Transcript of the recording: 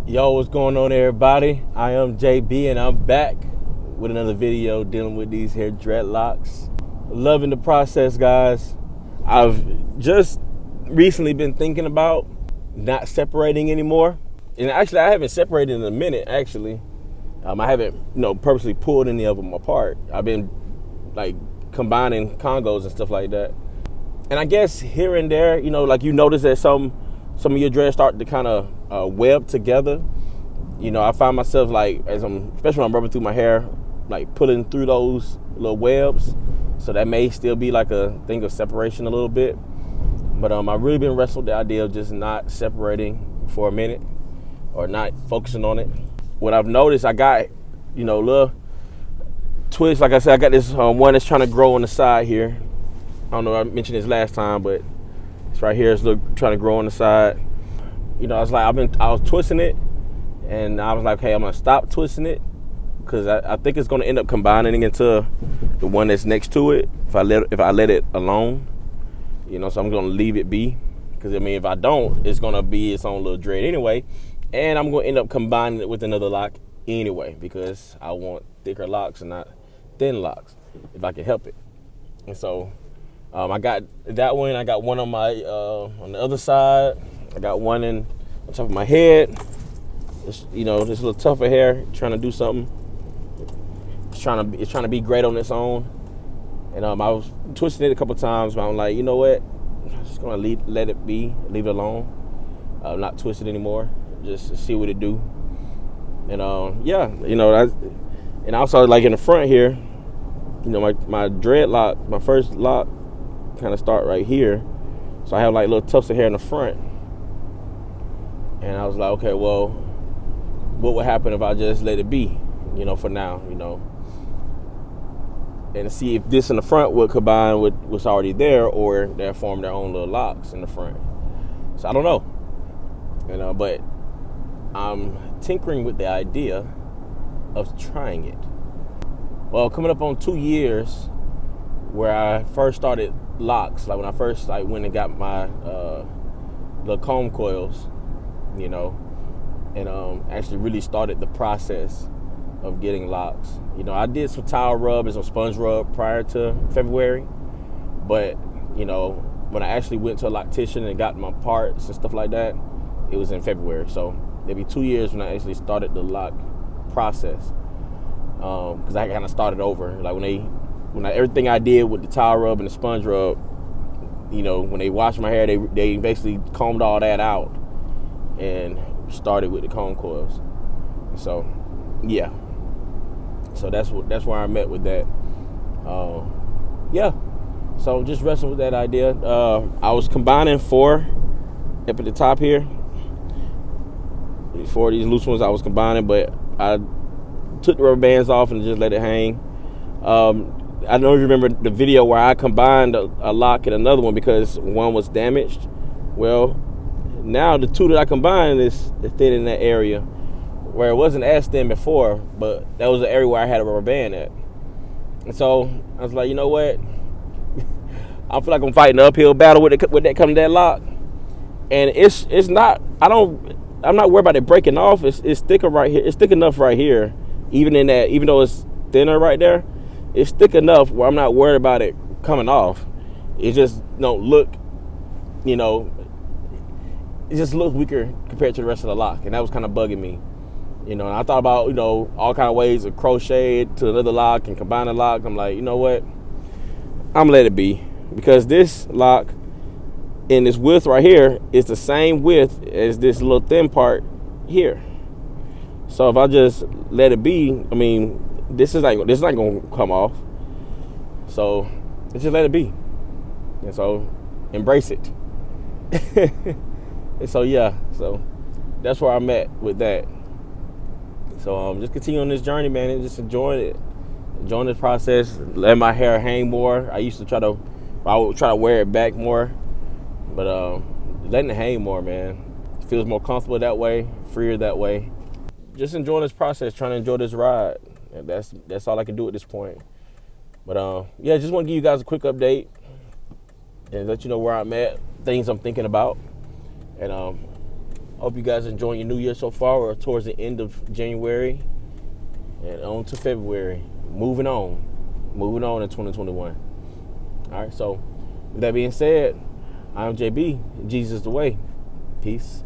Yo, what's going on, everybody? I am JB, and I'm back with another video dealing with these hair dreadlocks. Loving the process, guys. I've just recently been thinking about not separating anymore, and actually, I haven't separated in a minute. Actually, I haven't, purposely pulled any of them apart. I've been like combining Congos and stuff like that. And I guess here and there, like you notice that some of your dreads start to kind of web together. I find myself like, especially when I'm rubbing through my hair, like pulling through those little webs. So that may still be like a thing of separation a little bit. But I've really been wrestling with the idea of just not separating for a minute or not focusing on it. What I've noticed, I got, little twists. Like I said, I got this one that's trying to grow on the side here. I don't know, I mentioned this last time, but it's right here. It's trying to grow on the side. I was twisting it, and I was like, hey, I'm gonna stop twisting it because I think it's gonna end up combining into the one that's next to it if I let it alone. So I'm gonna leave it be because if I don't, it's gonna be its own little dread anyway, and I'm gonna end up combining it with another lock anyway because I want thicker locks and not thin locks if I can help it. And so I got that one. I got one on my on the other side. I got one on top of my head. This little tougher hair trying to do something. It's trying to be great on its own. And I was twisting it a couple times, but I'm like, you know what? I'm just gonna let it be, leave it alone. Not twist it anymore. Just see what it do. And and also like in the front here, my dreadlock, my first lock kind of start right here. So I have like little tufts of hair in the front. And I was like, okay, well, what would happen if I just let it be, for now, and see if this in the front would combine with what's already there, or they'll form their own little locks in the front. So I don't know, but I'm tinkering with the idea of trying it. Well, coming up on 2 years where I first started locks, like when I first went and got my little comb coils, and actually really started the process of getting locks. I did some towel rub and some sponge rub prior to February, but when I actually went to a loctician and got my parts and stuff like that, it was in February. So it'd be 2 years when I actually started the lock process, because I kind of started over. Like when everything I did with the towel rub and the sponge rub, when they washed my hair, they basically combed all that out and started with the comb coils. So yeah, so that's where I'm at with that. Yeah, so just wrestling with that idea. I was combining 4 up at the top here. 4 of these loose ones I was combining, but I took the rubber bands off and just let it hang. I don't even remember the video where I combined a lock and another one because one was damaged. Well, now the 2 that I combined is thin in that area where it wasn't as thin before, but that was the area where I had a rubber band at. And so I was like, you know what? I feel like I'm fighting an uphill battle with that coming to that lock. And it's not, I'm not worried about it breaking off. It's thicker right here. It's thick enough right here. Even though it's thinner right there, it's thick enough where I'm not worried about it coming off. It just don't look, it just looks weaker compared to the rest of the lock. And that was kind of bugging me. And I thought about, all kind of ways of crochet it to another lock and combine the lock. I'm like, you know what? I'm gonna let it be. Because this lock in this width right here is the same width as this little thin part here. So if I just let it be, this is not gonna come off. So just let it be. And so embrace it. And so yeah, so that's where I'm at with that. So just continue on this journey, man, and just enjoying this process. Let my hair hang more. I would try to wear it back more, but letting it hang more, man, it feels more comfortable that way, freer that way. Just enjoying this process, trying to enjoy this ride, and that's all I can do at this point. But yeah, just want to give you guys a quick update and let you know where I'm at, things I'm thinking about, and Hope you guys enjoying your new year so far. We're towards the end of January and on to February. Moving on in 2021. All right, so with that being said, I'm JB. Jesus the way. Peace.